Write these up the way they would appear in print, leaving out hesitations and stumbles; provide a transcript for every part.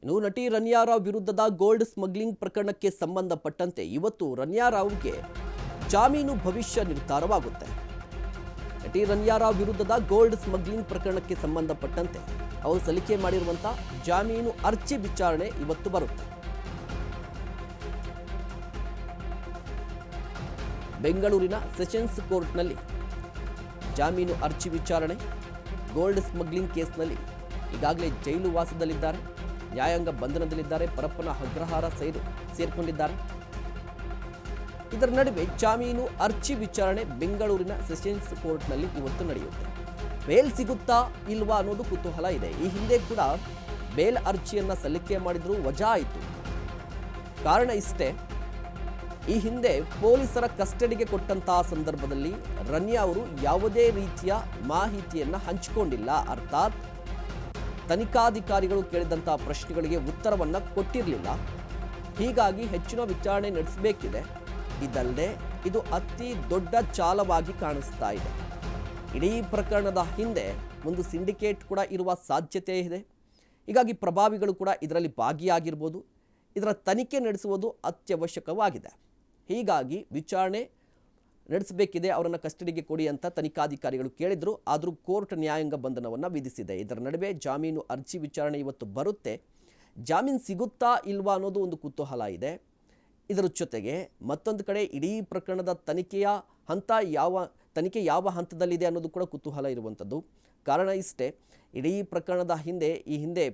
ಇನ್ನು ನಟಿ ರನ್ಯಾ ರಾವ್ ವಿರುದ್ಧದ ಗೋಲ್ಡ್ ಸ್ಮಗ್ಲಿಂಗ್ ಪ್ರಕರಣಕ್ಕೆ ಸಂಬಂಧಪಟ್ಟಂತೆ ಇವತ್ತು ರನ್ಯಾ ರಾವ್ಗೆ ಜಾಮೀನು ಭವಿಷ್ಯ ನಿರ್ಧಾರವಾಗುತ್ತೆ. ನಟಿ ರನ್ಯಾ ರಾವ್ ವಿರುದ್ಧದ ಗೋಲ್ಡ್ ಸ್ಮಗ್ಲಿಂಗ್ ಪ್ರಕರಣಕ್ಕೆ ಸಂಬಂಧಪಟ್ಟಂತೆ ಅವರು ಸಲ್ಲಿಕೆ ಮಾಡಿರುವಂತಹ ಜಾಮೀನು ಅರ್ಜಿ ವಿಚಾರಣೆ ಇವತ್ತು ಬರುತ್ತೆ. ಬೆಂಗಳೂರಿನ ಸೆಷನ್ಸ್ ಕೋರ್ಟ್ನಲ್ಲಿ ಜಾಮೀನು ಅರ್ಜಿ ವಿಚಾರಣೆ. ಗೋಲ್ಡ್ ಸ್ಮಗ್ಲಿಂಗ್ ಕೇಸ್ನಲ್ಲಿ ಈಗಾಗಲೇ ಜೈಲು ವಾಸದಲ್ಲಿದ್ದಾರೆ, ನ್ಯಾಯಾಂಗ ಬಂಧನದಲ್ಲಿದ್ದಾರೆ, ಪರಪ್ಪನ ಅಗ್ರಹಾರ ಸೇರಿಕೊಂಡಿದ್ದಾರೆ. ಇದರ ನಡುವೆ ಜಾಮೀನು ಅರ್ಜಿ ವಿಚಾರಣೆ ಬೆಂಗಳೂರಿನ ಸೆಷನ್ಸ್ ಕೋರ್ಟ್ನಲ್ಲಿ ಇವತ್ತು ನಡೆಯುತ್ತೆ. ಬೇಲ್ ಸಿಗುತ್ತಾ ಇಲ್ವಾ ಅನ್ನೋದು ಕುತೂಹಲ ಇದೆ. ಈ ಹಿಂದೆ ಕೂಡ ಬೇಲ್ ಅರ್ಜಿಯನ್ನ ಸಲ್ಲಿಕೆ ಮಾಡಿದ್ರು, ವಜಾ ಆಯಿತು. ಕಾರಣ ಇಷ್ಟೇ, ಈ ಹಿಂದೆ ಪೊಲೀಸರ ಕಸ್ಟಡಿಗೆ ಕೊಟ್ಟಂತಹ ಸಂದರ್ಭದಲ್ಲಿ ರನ್ಯಾ ಅವರು ಯಾವುದೇ ರೀತಿಯ ಮಾಹಿತಿಯನ್ನ ಹಂಚಿಕೊಂಡಿಲ್ಲ. ಅರ್ಥಾತ್ ತನಿಖಾಧಿಕಾರಿಗಳು ಕೇಳಿದಂತಹ ಪ್ರಶ್ನೆಗಳಿಗೆ ಉತ್ತರವನ್ನ ಕೊಟ್ಟಿರಲಿಲ್ಲ. ಹೀಗಾಗಿ ಹೆಚ್ಚಿನ ವಿಚಾರಣೆ ನಡೆಸಬೇಕಿದೆ. ಇದಲ್ಲದೆ ಇದು ಅತಿ ದೊಡ್ಡ ಚಾಲವಾಗಿ ಕಾಣಿಸ್ತಾ ಇದೆ. ಇಡೀ ಪ್ರಕರಣದ ಹಿಂದೆ ಒಂದು ಸಿಂಡಿಕೇಟ್ ಕೂಡ ಇರುವ ಸಾಧ್ಯತೆ ಇದೆ. ಹೀಗಾಗಿ ಪ್ರಭಾವಿಗಳು ಕೂಡ ಇದರಲ್ಲಿ ಭಾಗಿಯಾಗಿರ್ಬೋದು. ಇದರ ತನಿಖೆ ನಡೆಸುವುದು ಅತ್ಯವಶ್ಯಕವಾಗಿದೆ. ಹೀಗಾಗಿ ವಿಚಾರಣೆ ನಡೆಸಬೇಕಿದೆ, ಅವರನ್ನು ಕಸ್ಟಡಿಗೆ ಕೊಡಿ ಅಂತ ತನಿಖಾಧಿಕಾರಿಗಳು ಕೇಳಿದ್ರು. ಆದರೂ ಕೋರ್ಟ್ ನ್ಯಾಯಾಂಗ ಬಂಧನವನ್ನು ವಿಧಿಸಿದೆ. ಇದರ ನಡುವೆ ಜಾಮೀನು ಅರ್ಜಿ ವಿಚಾರಣೆ ಇವತ್ತು ಬರುತ್ತೆ. ಜಾಮೀನು ಸಿಗುತ್ತಾ ಇಲ್ವಾ ಅನ್ನೋದು ಒಂದು ಕುತೂಹಲ ಇದೆ. ಇದರ ಜೊತೆಗೆ ಮತ್ತೊಂದು ಕಡೆ ಇಡೀ ಪ್ರಕರಣದ ತನಿಖೆ ಯಾವ ಹಂತದಲ್ಲಿದೆ ಅನ್ನೋದು ಕೂಡ ಕುತೂಹಲ ಇರುವಂಥದ್ದು. ಕಾರಣ ಇಷ್ಟೇ, ಇಡೀ ಪ್ರಕರಣದ ಹಿಂದೆ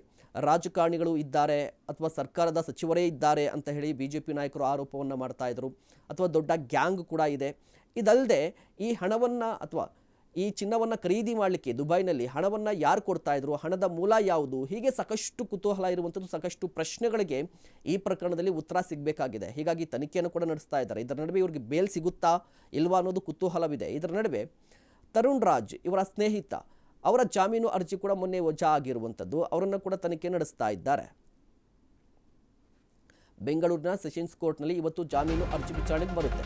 ರಾಜಕಾರಣಿಗಳು ಇದ್ದಾರೆ ಅಥವಾ ಸರ್ಕಾರದ ಸಚಿವರೇ ಇದ್ದಾರೆ ಅಂತ ಹೇಳಿ ಬಿಜೆಪಿ ನಾಯಕರು ಆರೋಪವನ್ನು ಮಾಡ್ತಾ ಇದ್ರು, ಅಥವಾ ದೊಡ್ಡ ಗ್ಯಾಂಗ್ ಕೂಡ ಇದೆ. ಇದಲ್ಲದೆ ಈ ಹಣವನ್ನು ಅಥವಾ ಈ ಚಿನ್ನವನ್ನು ಖರೀದಿ ಮಾಡಲಿಕ್ಕೆ ದುಬೈನಲ್ಲಿ ಹಣವನ್ನು ಯಾರು ಕೊಡ್ತಾ ಇದ್ರು, ಹಣದ ಮೂಲ ಯಾವುದು, ಹೀಗೆ ಸಾಕಷ್ಟು ಕುತೂಹಲ ಇರುವಂಥದ್ದು, ಸಾಕಷ್ಟು ಪ್ರಶ್ನೆಗಳಿಗೆ ಈ ಪ್ರಕರಣದಲ್ಲಿ ಉತ್ತರ ಸಿಗಬೇಕಾಗಿದೆ. ಹೀಗಾಗಿ ತನಿಖೆಯನ್ನು ಕೂಡ ನಡೆಸ್ತಾ ಇದ್ದಾರೆ. ಇದರ ನಡುವೆ ಇವರಿಗೆ ಬೇಲ್ ಸಿಗುತ್ತಾ ಇಲ್ವಾ ಅನ್ನೋದು ಕುತೂಹಲವಿದೆ. ಇದರ ನಡುವೆ ತರುಣ್ ರಾಜ್ ಇವರ ಸ್ನೇಹಿತ, ಅವರ ಜಾಮೀನು ಅರ್ಜಿ ಕೂಡ ಮೊನ್ನೆ ವಜಾ ಆಗಿರುವಂಥದ್ದು, ಅವರನ್ನು ಕೂಡ ತನಿಖೆ ನಡೆಸ್ತಾ ಇದ್ದಾರೆ. ಬೆಂಗಳೂರಿನ ಸೆಷನ್ಸ್ ಕೋರ್ಟ್ನಲ್ಲಿ ಇವತ್ತು ಜಾಮೀನು ಅರ್ಜಿ ವಿಚಾರಣೆಗೆ ಬರುತ್ತೆ.